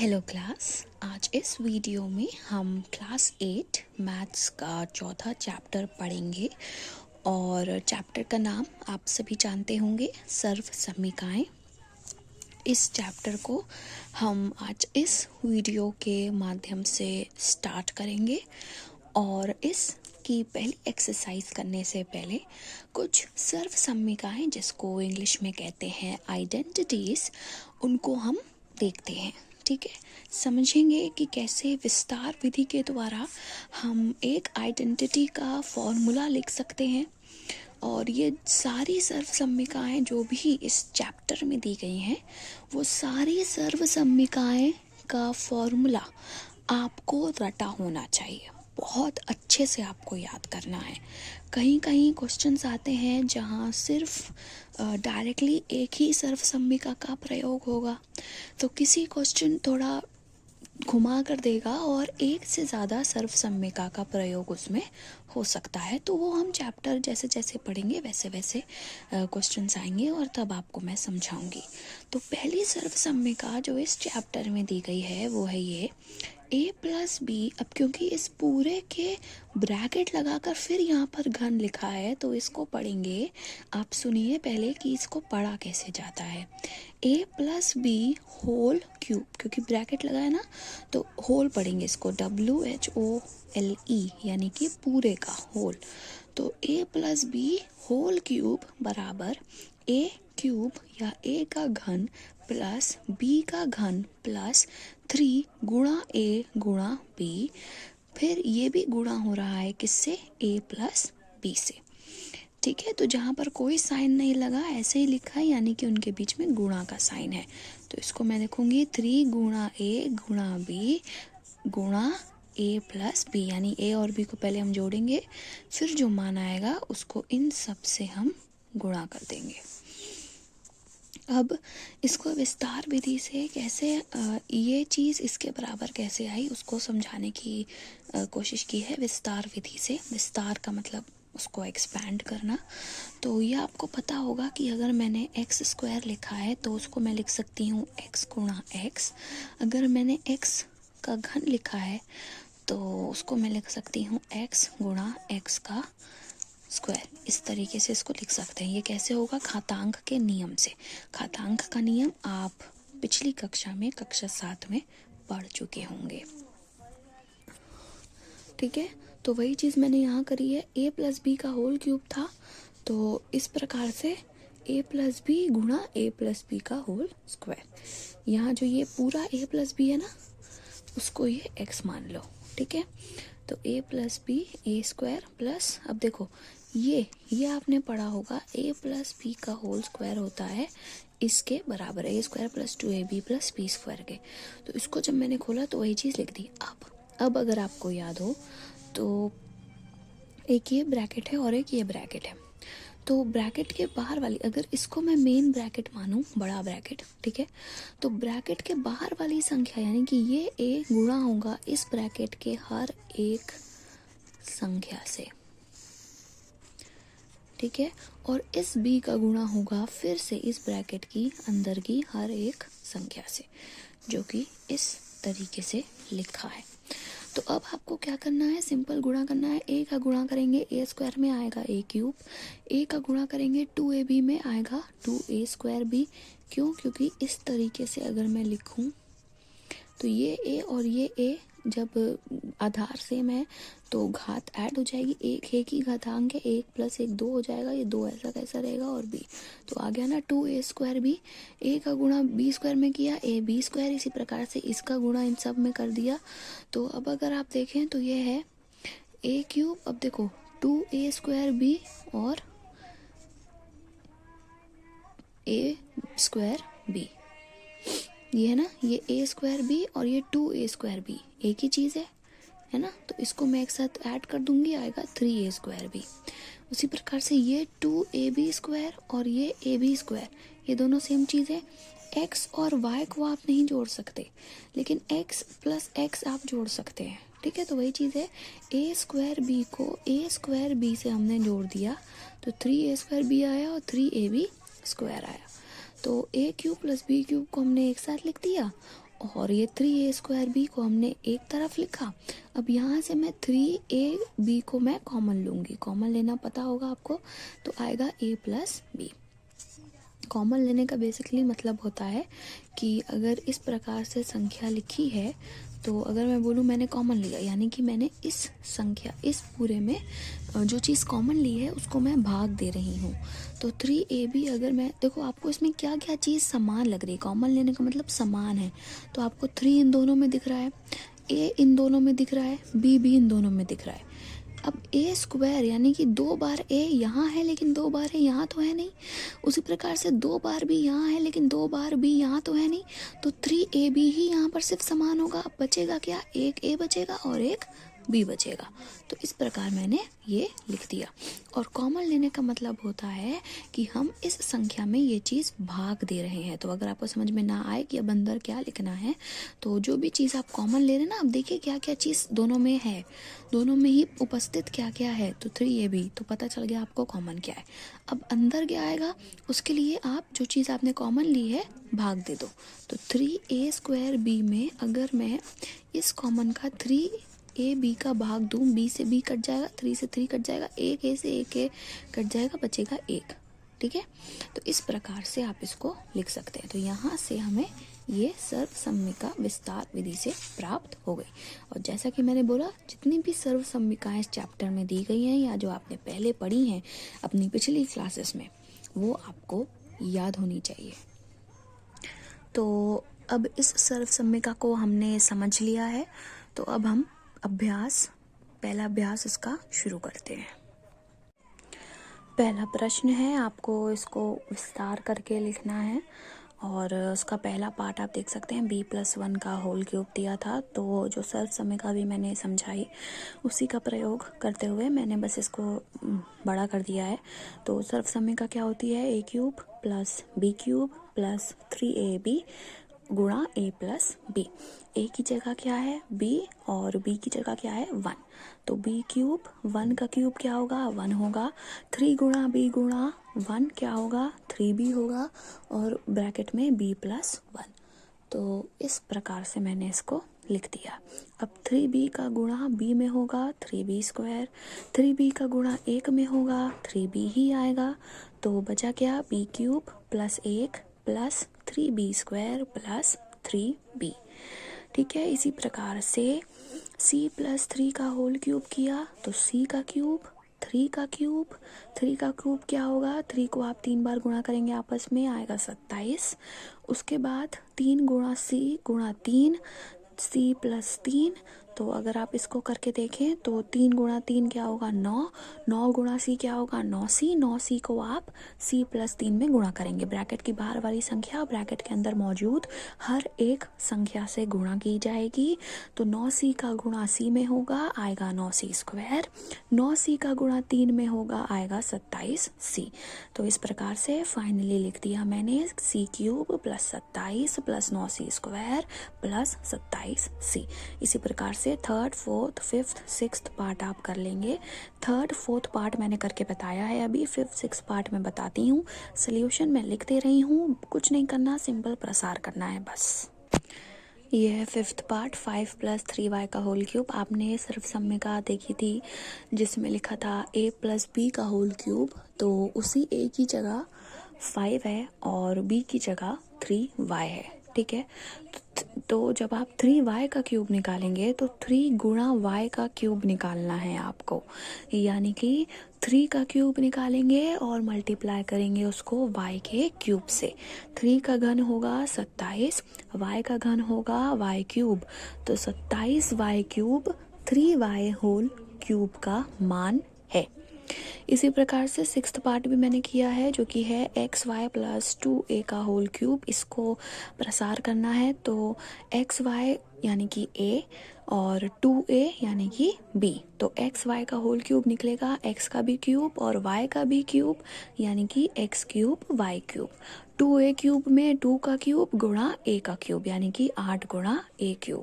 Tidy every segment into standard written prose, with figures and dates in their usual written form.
Hello class. आज इस video में हम क्लास 8 मैथ्स का चौथा चैप्टर पढ़ेंगे और चैप्टर का नाम आप सभी जानते होंगे, सर्वसम्मिकाएं। इस चैप्टर को हम आज इस वीडियो के माध्यम से स्टार्ट करेंगे और इस की पहली एक्सरसाइज करने से पहले कुछ सर्वसम्मिकाएं, जिसको इंग्लिश में कहते हैं आइडेंटिटीज, उनको हम देखते हैं। ठीक है, समझेंगे कि कैसे विस्तार विधि के द्वारा हम एक आइडेंटिटी का फॉर्मूला लिख सकते हैं। और ये सारी सर्वसम्मिकाएं जो भी इस चैप्टर में दी गई हैं, वो सारी सर्वसम्मिकाएं का फॉर्मूला आपको रटा होना चाहिए। बहुत अच्छे से आपको याद करना है। कहीं कहीं क्वेश्चंस आते हैं जहाँ सिर्फ डायरेक्टली एक ही सर्वसम्मिका का प्रयोग होगा, तो किसी क्वेश्चन थोड़ा घुमा कर देगा और एक से ज़्यादा सर्वसम्मिका का प्रयोग उसमें हो सकता है। तो वो हम चैप्टर जैसे जैसे पढ़ेंगे वैसे वैसे क्वेश्चंस आएंगे और तब आपको मैं समझाऊंगी। तो पहली सर्वसम्मिका जो इस चैप्टर में दी गई है वो है ये a+b। अब क्योंकि इस पूरे के ब्रैकेट लगाकर फिर यहाँ पर घन लिखा है तो इसको पढ़ेंगे। आप सुनिए पहले कि इसको पढ़ा कैसे जाता है। a+b होल क्यूब, क्योंकि ब्रैकेट लगा है ना तो होल पढ़ेंगे इसको, WHOLE, यानी कि पूरे का होल। तो a+b होल क्यूब बराबर a क्यूब या a का घन प्लस b का घन प्लस 3 गुणा a गुणा b। फिर ये भी गुणा हो रहा है किससे, a+b से। ठीक है, तो जहाँ पर कोई साइन नहीं लगा ऐसे ही लिखा है, यानी कि उनके बीच में गुणा का साइन है। तो इसको मैं लिखूंगी 3 गुणा a गुणा b गुणा a+b, यानी a और b को पहले हम जोड़ेंगे, फिर जो मान आएगा उसको इन सब से हम गुणा कर देंगे। अब इसको विस्तार विधि से कैसे ये चीज़ इसके बराबर कैसे आई उसको समझाने की कोशिश की है विस्तार विधि से। विस्तार का मतलब उसको एक्सपैंड करना। तो ये आपको पता होगा कि अगर मैंने x² लिखा है तो उसको मैं लिख सकती हूँ x गुणा x। अगर मैंने x का घन लिखा है तो उसको मैं लिख सकती हूँ x गुणा x का स्क्वायर। इस तरीके से इसको लिख सकते हैं। ये कैसे होगा, घातांक के नियम से। घातांक का नियम आप पिछली कक्षा में, कक्षा 7 में पढ़ चुके होंगे। ठीक है, तो वही चीज़ मैंने यहाँ करी है। a+b का होल क्यूब था तो इस प्रकार से a+b गुणा a+b का होल स्क्वायर। यहाँ जो ये पूरा a+b है ना उसको ये x मान लो। ठीक है, तो a+b a² प्लस, अब देखो ये आपने पढ़ा होगा a+b का होल स्क्वायर होता है इसके बराबर a² plus 2ab plus b² के। तो इसको जब मैंने खोला तो वही चीज़ लिख दी। अब अगर आपको याद हो तो एक ये ब्रैकेट है और एक ये ब्रैकेट है। तो ब्रैकेट के बाहर वाली, अगर इसको मैं मेन ब्रैकेट मानूं, बड़ा ब्रैकेट, ठीक है, तो ब्रैकेट के बाहर वाली संख्या यानी कि ये a गुणा होगा इस ब्रैकेट के हर एक संख्या से। ठीक है, और इस b का गुणा होगा फिर से इस ब्रैकेट की अंदर की हर एक संख्या से, जो कि इस तरीके से लिखा है। तो अब आपको क्या करना है, सिंपल गुणा करना है। a का गुणा करेंगे a² में आएगा a क्यूब, a का गुणा करेंगे 2ab में आएगा 2a²b। क्यों, क्योंकि इस तरीके से अगर मैं लिखूं तो ये a और ये a जब आधार सेम है तो घात ऐड हो जाएगी। एक ही घातांक है, 1 + 1 2 हो जाएगा, ये 2 ऐसा कैसा रहेगा और b तो आ गया ना 2a²b। a का गुणा b² में किया ab², इसी प्रकार से इसका गुणा इन सब में कर दिया। तो अब अगर आप देखें तो ये है a क्यूब, अब देखो 2a²b और a²b, ये है ना, ये a²b और ये 2a²b एक ही चीज़ है ना। तो इसको मैं एक साथ ऐड कर दूंगी, आएगा 3a²b। उसी प्रकार से ये 2ab² और ये ab², ये दोनों सेम चीज़ है। x और y को आप नहीं जोड़ सकते, लेकिन x + x आप जोड़ सकते हैं। ठीक है, तो वही चीज़ है, a²b को a²b से हमने जोड़ दिया तो 3a²b आया और 3ab² आया। तो a³ + b³ को हमने एक साथ लिख दिया और ये 3a² को हमने एक तरफ लिखा। अब यहाँ से मैं 3ab को मैं कॉमन लूँगी, कॉमन लेना पता होगा आपको, तो आएगा a+b। कॉमन लेने का बेसिकली मतलब होता है कि अगर इस प्रकार से संख्या लिखी है तो अगर मैं बोलूँ मैंने कॉमन लिया, यानी कि मैंने इस संख्या, इस पूरे में जो चीज़ कॉमन ली है उसको मैं भाग दे रही हूँ। तो 3ab अगर मैं देखो आपको इसमें क्या क्या चीज़ समान लग रही है, कॉमन लेने का मतलब समान है। तो आपको 3 इन दोनों में दिख रहा है, a इन दोनों में दिख रहा है, b भी इन दोनों में दिख रहा है। अब a² यानी कि 2 बार a यहाँ है लेकिन 2 बार a यहाँ तो है नहीं। उसी प्रकार से 2 बार b यहाँ है लेकिन 2 बार b यहाँ तो है नहीं। तो 3ab ही यहाँ पर सिर्फ समान होगा। अब बचेगा क्या, एक a बचेगा और एक b बचेगा। तो इस प्रकार मैंने ये लिख दिया। और कॉमन लेने का मतलब होता है कि हम इस संख्या में ये चीज़ भाग दे रहे हैं। तो अगर आपको समझ में ना आए कि अब अंदर क्या लिखना है, तो जो भी चीज़ आप कॉमन ले रहे हैं ना, अब देखिए क्या क्या चीज़ दोनों में है, दोनों में ही उपस्थित क्या क्या है। तो 3ab, तो पता चल गया आपको कॉमन क्या है। अब अंदर क्या आएगा, उसके लिए आप जो चीज़ आपने कॉमन ली है भाग दे दो। तो 3a² b में अगर मैं इस कॉमन का 3ab का भाग दूँ, b से b कट जाएगा, 3 से 3 कट जाएगा, एक a से एक a कट जाएगा, बचेगा एक। ठीक है, तो इस प्रकार से आप इसको लिख सकते हैं। तो यहाँ से हमें ये सर्वसम्मिका विस्तार विधि से प्राप्त हो गई। और जैसा कि मैंने बोला, जितनी भी सर्वसम्मिकाएं इस चैप्टर में दी गई हैं या जो आपने पहले पढ़ी हैं अपनी पिछली क्लासेस में, वो आपको याद होनी चाहिए। तो अब इस सर्वसम्मिका को हमने समझ लिया है, तो अब हम पहला अभ्यास इसका शुरू करते हैं। पहला प्रश्न है, आपको इसको विस्तार करके लिखना है। और उसका पहला पार्ट आप देख सकते हैं, b+1 का होल क्यूब दिया था। तो जो सर्वसम्मिका भी मैंने समझाई उसी का प्रयोग करते हुए मैंने बस इसको बड़ा कर दिया है। तो सर्वसम्मिका क्या होती है, a³ + b³ + 3ab गुणा a+b। a की जगह क्या है b और b की जगह क्या है 1। तो b³, 1 का क्यूब क्या होगा 1 होगा। 3 गुणा b गुणा 1 क्या होगा 3b होगा, और ब्रैकेट में b+1। तो इस प्रकार से मैंने इसको लिख दिया। अब 3b का गुणा b में होगा 3b², 3b का गुणा 1 में होगा 3b ही आएगा। तो बचा क्या, b³ + 1 + 3b² + 3b। ठीक है, इसी प्रकार से c+3 का होल क्यूब किया तो c का क्यूब, 3 का क्यूब, 3 का क्यूब क्या होगा, 3 को आप 3 बार गुणा करेंगे आपस में, आएगा 27। उसके बाद 3 गुणा c गुणा 3, c + 3। तो अगर आप इसको करके देखें तो 3 गुणा 3 क्या होगा 9, 9 गुणा c क्या होगा 9c, 9c को आप c + 3 में गुणा करेंगे। ब्रैकेट की बाहर वाली संख्या ब्रैकेट के अंदर मौजूद हर एक संख्या से गुणा की जाएगी। तो 9c का गुणा c में होगा, आएगा 9c²। 9c का गुणा 3 में होगा, आएगा 27c। तो इस प्रकार से फाइनली लिख दिया मैंने c³ + 27 + 9c² + 27c। इसी प्रकार से third, fourth, fifth, sixth part आप कर लेंगे। थर्ड फोर्थ पार्ट मैंने करके बताया है, अभी फिफ्थ सिक्स्थ पार्ट मैं बताती हूँ। सॉल्यूशन मैं लिख दे रही हूँ, कुछ नहीं करना, सिंपल प्रसार करना है बस। ये है फिफ्थ पार्ट, 5 + 3y का होल क्यूब। आपने सर्वसम्मिका देखी थी जिसमें लिखा था a + b का होल क्यूब। तो उसी a की जगह 5 है और b की जगह 3y है। ठीक है, तो जब आप 3y का क्यूब निकालेंगे तो 3 गुणा y का क्यूब निकालना है आपको, यानी कि 3 का क्यूब निकालेंगे और मल्टीप्लाई करेंगे उसको y के क्यूब से। 3 का घन होगा 27, y का घन होगा y³। तो 27y³ 3y होल क्यूब का मान है। इसी प्रकार से सिक्स्थ पार्ट भी मैंने किया है, जो कि है xy + 2a का होल क्यूब। इसको प्रसार करना है, तो xy यानी कि a और 2a यानी कि b। तो xy का होल क्यूब निकलेगा, x का भी क्यूब और y का भी क्यूब, यानी कि x³ y³। 2a³ में 2 का क्यूब गुणा a का क्यूब, यानी कि 8 गुणा a³।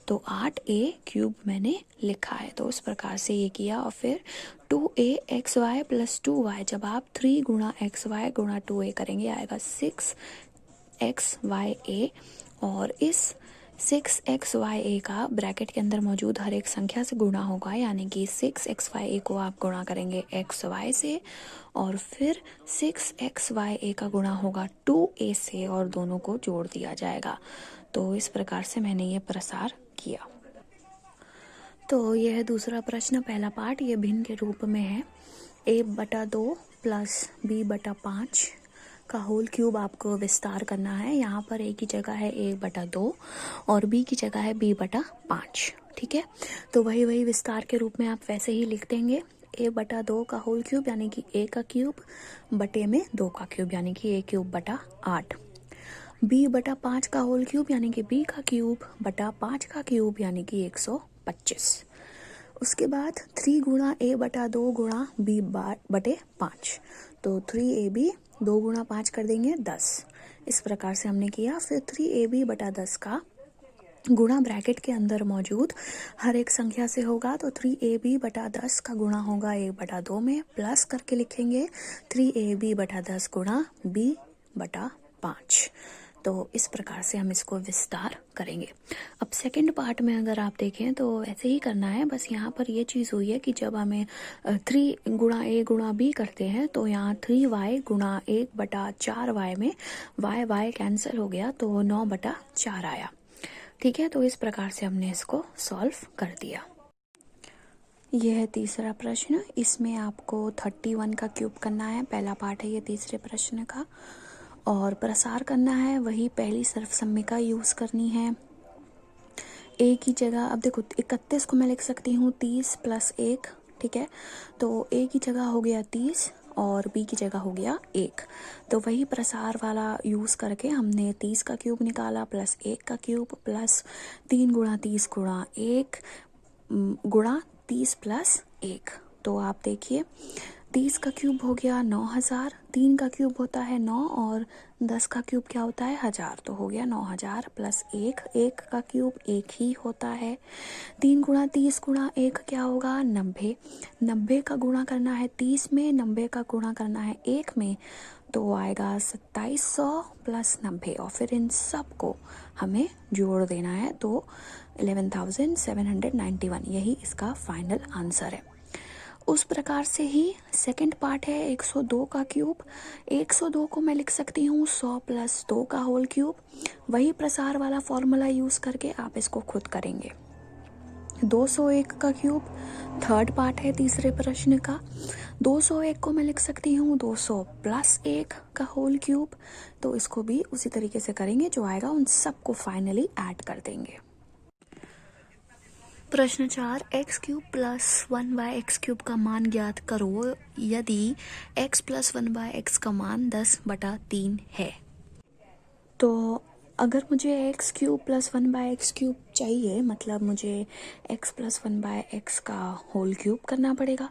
तो 8a³ मैंने लिखा है। तो उस प्रकार से ये किया। और फिर 2axy + 2y, जब आप 3 गुणा xy गुणा 2a करेंगे, आएगा 6xya। और इस 6xya का ब्रैकेट के अंदर मौजूद हर एक संख्या से गुणा होगा, यानी कि 6xya को आप गुणा करेंगे xy से और फिर 6xya का गुणा होगा 2a से और दोनों को जोड़ दिया जाएगा। तो इस प्रकार से मैंने ये प्रसार किया। तो यह है दूसरा प्रश्न। पहला पार्ट ये भिन्न के रूप में है। a/2 प्लस b/5 का होल क्यूब आपको विस्तार करना है। यहाँ पर a की जगह है a/2 और b की जगह है b/5। ठीक है, तो वही विस्तार के रूप में आप वैसे ही लिख देंगे। a/2 का होल क्यूब यानी कि a का क्यूब बटे में 2 का क्यूब यानी कि a3/8। b/5 का होल क्यूब यानी कि b का क्यूब बटा 5 का क्यूब यानी कि 125। उसके बाद 3 गुणा a/2 गुणा b/5, तो 3ab 2 गुणा 5 कर देंगे 10। इस प्रकार से हमने किया। फिर 3ab/10 का गुणा ब्रैकेट के अंदर मौजूद हर एक संख्या से होगा, तो 3ab/10 का गुणा होगा 1/2 में, प्लस करके लिखेंगे 3ab/10 गुणा b/5। तो इस प्रकार से हम इसको विस्तार करेंगे। अब सेकंड पार्ट में अगर आप देखें तो ऐसे ही करना है, बस यहाँ पर ये चीज़ हुई है कि जब हमें 3 गुणा a गुणा b करते हैं तो यहाँ 3y गुणा 1/4y में y कैंसिल हो गया तो 9/4 आया। ठीक है, तो इस प्रकार से हमने इसको सॉल्व कर दिया। यह है तीसरा प्रश्न। इसमें आपको 31 का क्यूब करना है। पहला पार्ट है ये तीसरे प्रश्न का, और प्रसार करना है वही पहली सर्वसम्मिका यूज़ करनी है। a की जगह अब देखो 31 को मैं लिख सकती हूँ 30 + 1। ठीक है, तो a की जगह हो गया 30 और b की जगह हो गया 1। तो वही प्रसार वाला यूज़ करके हमने 30 का क्यूब निकाला प्लस 1 का क्यूब प्लस 3 गुणा 30 गुणा 1 गुणा 30 + 1। तो आप देखिए 30 का क्यूब हो गया 9000, 3 का क्यूब होता है 9 और 10 का क्यूब क्या होता है 1000, तो हो गया 9000 + 1 का क्यूब 1 ही होता है। 3 गुणा 30 गुणा 1 क्या होगा 90, 90 का गुणा करना है 30 में, 90 का गुणा करना है 1 में, तो आएगा 2700 + 90 और फिर इन सब को हमें जोड़ देना है, तो 11791 यही इसका फाइनल आंसर है। उस प्रकार से ही सेकंड पार्ट है 102 का क्यूब। 102 को मैं लिख सकती हूँ 100 + 2 का होल क्यूब। वही प्रसार वाला फॉर्मूला यूज़ करके आप इसको खुद करेंगे। 201 का क्यूब थर्ड पार्ट है तीसरे प्रश्न का। 201 को मैं लिख सकती हूँ 200 + 1 का होल क्यूब, तो इसको भी उसी तरीके से करेंगे। जो आएगा उन सबको फाइनली ऐड कर देंगे। प्रश्न 4, x³ + 1/x³ का मान ज्ञात करो यदि x + 1/x का मान 10/3 है। तो अगर मुझे x³ + 1/x³ चाहिए, मतलब मुझे x + 1/x का होल क्यूब करना पड़ेगा,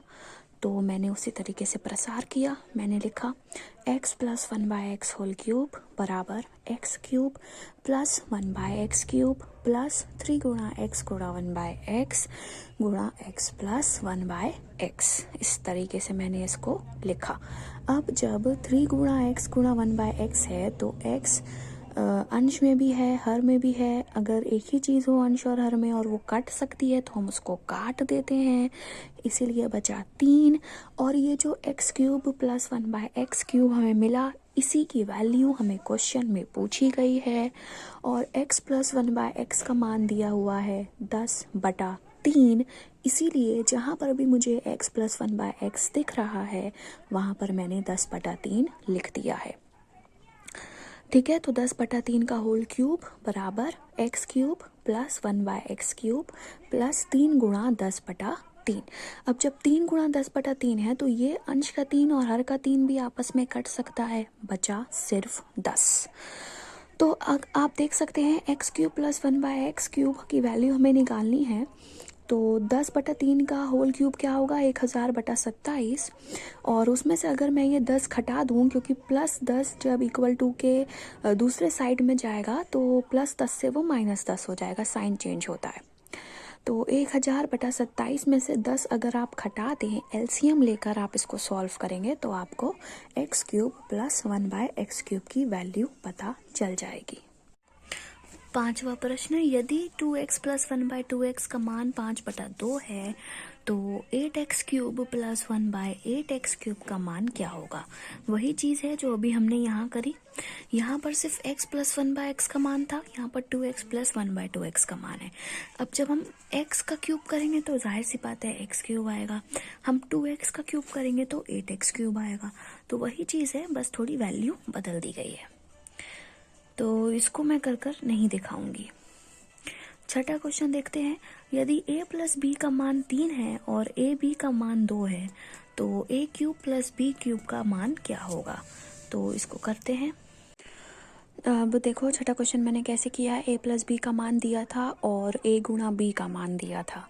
तो मैंने उसी तरीके से प्रसार किया। मैंने लिखा x + 1/x होल क्यूब बराबर x³ + 1/x³ प्लस 3 गुणा x गुणा 1/x गुणा x + 1/x। इस तरीके से मैंने इसको लिखा। अब जब 3 गुणा x गुणा 1/x है तो x अंश में भी है हर में भी है। अगर एक ही चीज़ हो अंश और हर में और वो कट सकती है तो हम उसको काट देते हैं, इसीलिए बचा 3। और ये जो x³ + 1/x³ हमें मिला, इसी की वैल्यू हमें क्वेश्चन में पूछी गई है और x + 1/x का मान दिया हुआ है 10/3। इसीलिए जहाँ पर भी मुझे x + 1/x दिख रहा है वहाँ पर मैंने 10/3 लिख दिया है। ठीक है, तो 10/3 का होल क्यूब बराबर x³ + 1/x³ प्लस 3 गुणा 10/3। अब जब 3 गुणा 10/3 है तो ये अंश का 3 और हर का 3 भी आपस में कट सकता है, बचा सिर्फ 10। तो आप देख सकते हैं x³ + 1/x³ की वैल्यू हमें निकालनी है, तो 10/3 का होल क्यूब क्या होगा 1000/27, और उसमें से अगर मैं ये 10 घटा दूँ, क्योंकि +10 जब = के दूसरे साइड में जाएगा तो +10 से वो -10 हो जाएगा, साइन चेंज होता है। तो 1000/27 में से 10 अगर आप घटा दें, एलसीएम लेकर आप इसको सॉल्व करेंगे तो आपको x³ + 1/x³ की वैल्यू पता चल जाएगी। पांचवा प्रश्न, यदि 2x प्लस 1/2x का मान 5/2 है तो 8x cube plus 1/8x cube का मान क्या होगा। वही चीज है जो अभी हमने यहाँ करी। यहाँ पर सिर्फ x प्लस 1/x का मान था, यहाँ पर 2x प्लस 1/2x का मान है। अब जब हम x का क्यूब करेंगे तो जाहिर सी बात है x क्यूब आएगा, हम 2x का क्यूब करेंगे तो 8x क्यूब आएगा। तो वही चीज है, बस थोड़ी वैल्यू बदल दी गई है। तो इसको मैं कर कर नहीं दिखाऊंगी। छठा क्वेश्चन देखते हैं, यदि a प्लस बी का मान 3 है और a b का मान 2 है तो a cube plus b cube का मान क्या होगा। तो इसको करते हैं। अब देखो छठा क्वेश्चन मैंने कैसे किया है, a प्लस बी का मान दिया था और a गुणा b का मान दिया था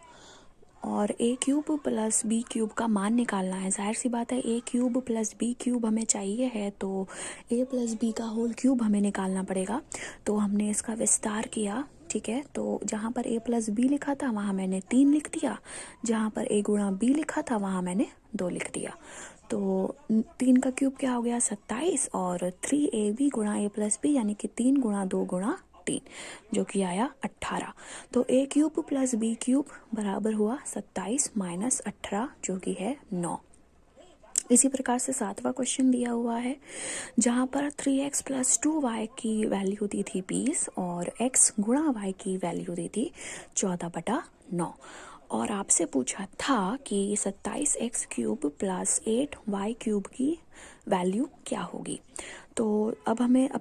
और a cube plus b cube का मान निकालना है। जाहिर सी बात है a cube plus b cube हमें चाहिए है तो a प्लस b का होल क्यूब हमें निकालना पड़ेगा। तो हमने इसका विस्तार किया, ठीक है। तो जहाँ पर a प्लस बी लिखा था वहाँ मैंने 3 लिख दिया, जहाँ पर a गुणा b लिखा था वहाँ मैंने 2 लिख दिया। तो 3 का क्यूब क्या हो गया 27 और 3ab गुणा a प्लस बी यानी कि 3 गुणा 2 गुणा 3 जो कि आया 18। तो a cube plus b cube बराबर हुआ 27 माइनस 18 जो कि है 9। इसी प्रकार से सातवां क्वेश्चन दिया हुआ है जहाँ पर 3x प्लस 2y की वैल्यू दी थी 20 और x गुणा y की वैल्यू दी थी 14/9 और आपसे पूछा था कि 27x cube plus 8y cube की वैल्यू क्या होगी। तो अब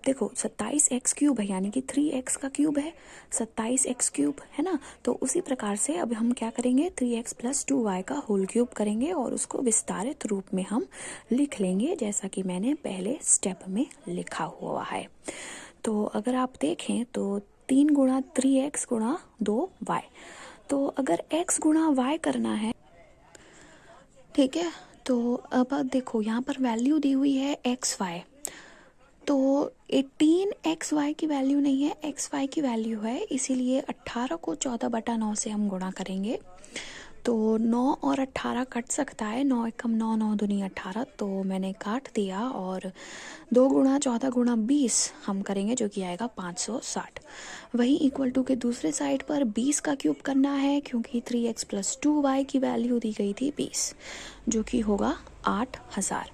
देखो 27x क्यूब है यानी कि 3x का क्यूब है, 27x क्यूब है ना। तो उसी प्रकार से अब हम क्या करेंगे 3x प्लस 2y का होल क्यूब करेंगे और उसको विस्तारित रूप में हम लिख लेंगे जैसा कि मैंने पहले स्टेप में लिखा हुआ है। तो अगर आप देखें तो 3 गुणा 3x गुणा 2y, तो अगर x गुणा y करना है, ठीक है। तो अब देखो यहाँ पर वैल्यू दी हुई है एक्स वाई, तो 18xy की वैल्यू नहीं है, xy की वैल्यू है, इसीलिए 18 को 14/9 से हम गुणा करेंगे। तो 9 और 18 कट सकता है, 9 एकम 9, 9 दूनी 18, तो मैंने काट दिया और 2 गुणा 14 गुणा 20 हम करेंगे जो कि आएगा 560। वही इक्वल टू के दूसरे साइड पर 20 का क्यूब करना है क्योंकि 3x प्लस 2y की वैल्यू दी गई थी 20 जो कि होगा 8000।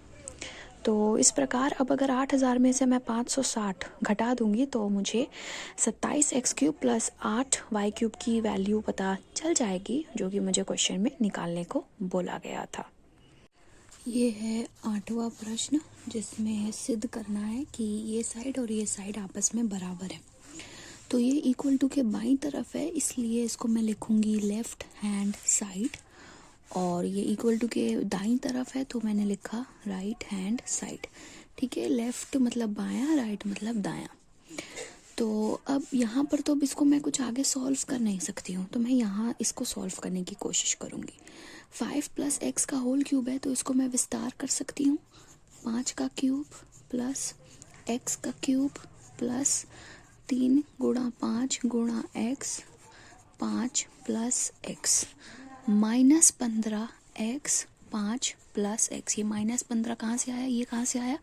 तो इस प्रकार अब अगर 8000 में से मैं 560 घटा दूंगी तो मुझे 27x cube plus 8y cube की वैल्यू पता चल जाएगी जो कि मुझे क्वेश्चन में निकालने को बोला गया था। ये है 8वां प्रश्न जिसमें सिद्ध करना है कि ये साइड और ये साइड आपस में बराबर है। तो ये इक्वल टू के बाईं तरफ है इसलिए इसको मैं लिखूंगी लेफ्ट हैंड साइड, और ये इक्वल टू के दाईं तरफ है तो मैंने लिखा राइट हैंड साइड, ठीक है। लेफ्ट मतलब बायां, राइट मतलब दायां। तो अब यहाँ पर तो अब इसको मैं कुछ आगे सॉल्व कर नहीं सकती हूँ, तो मैं यहाँ इसको सॉल्व करने की कोशिश करूँगी। 5 प्लस x का होल क्यूब है तो इसको मैं विस्तार कर सकती हूँ, 5 का क्यूब प्लस x का क्यूब प्लस 3 गुणा 5 गुणा x, 5 plus x minus 15x 5 plus x। ये माइनस 15 कहाँ से आया, ये कहाँ से आया,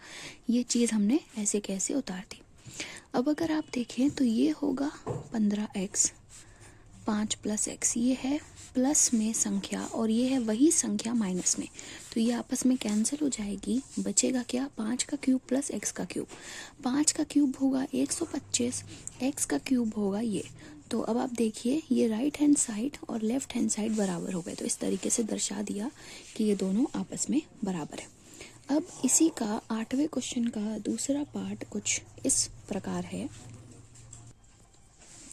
ये चीज़ हमने ऐसे कैसे उतार दी। अब अगर आप देखें तो ये होगा 15x 5 प्लस x, ये है प्लस में संख्या और ये है वही संख्या माइनस में, तो ये आपस में कैंसिल हो जाएगी। बचेगा क्या 5 का क्यूब प्लस x का क्यूब, 5 का क्यूब होगा 125, x का क्यूब होगा ये। तो अब आप देखिए ये राइट हैंड साइड और लेफ्ट हैंड साइड बराबर हो गए, तो इस तरीके से दर्शा दिया कि ये दोनों आपस में बराबर है। अब इसी का 8वें क्वेश्चन का दूसरा पार्ट कुछ इस प्रकार है,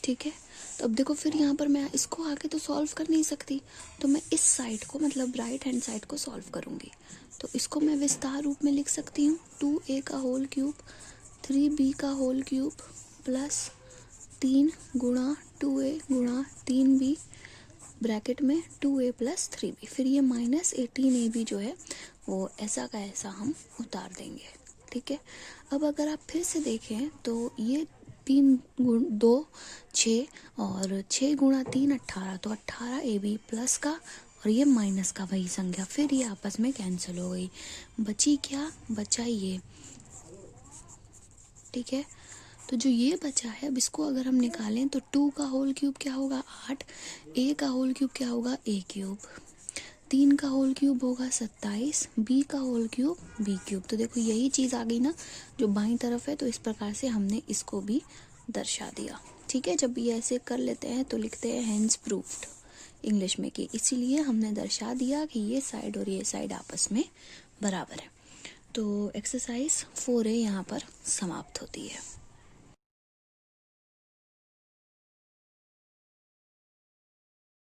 ठीक है। तो अब देखो फिर यहाँ पर मैं इसको आके तो सॉल्व कर नहीं सकती, तो मैं इस साइड को मतलब राइट हैंड साइड को सॉल्व करूँगी। तो इसको मैं विस्तार रूप में लिख सकती हूँ 2a का होल क्यूब 3b का होल क्यूब प्लस 3 गुणा 2a गुणा 3b ब्रैकेट में 2a प्लस 3b, फिर ये माइनस 18ab जो है वो ऐसा का ऐसा हम उतार देंगे, ठीक है। अब अगर आप फिर से देखें तो ये 3 गुण 2 6 और 6 गुणा 3 18, तो 18ab प्लस का और ये माइनस का वही संख्या, फिर ये आपस में कैंसिल हो गई। बची क्या, बचा ये, ठीक है। तो जो ये बचा है अब इसको अगर हम निकालें तो 2 का होल क्यूब क्या होगा 8, a का होल क्यूब क्या होगा a क्यूब, 3 का होल क्यूब होगा 27, b का होल क्यूब b क्यूब। तो देखो यही चीज़ आ गई ना जो बाईं तरफ है, तो इस प्रकार से हमने इसको भी दर्शा दिया। ठीक है, जब ये ऐसे कर लेते हैं तो लिखते हैं हेंस प्रूफ्ड इंग्लिश में कि इसीलिए हमने दर्शा दिया कि ये साइड और ये साइड आपस में बराबर है। तो एक्सरसाइज 4A यहाँ पर समाप्त होती है।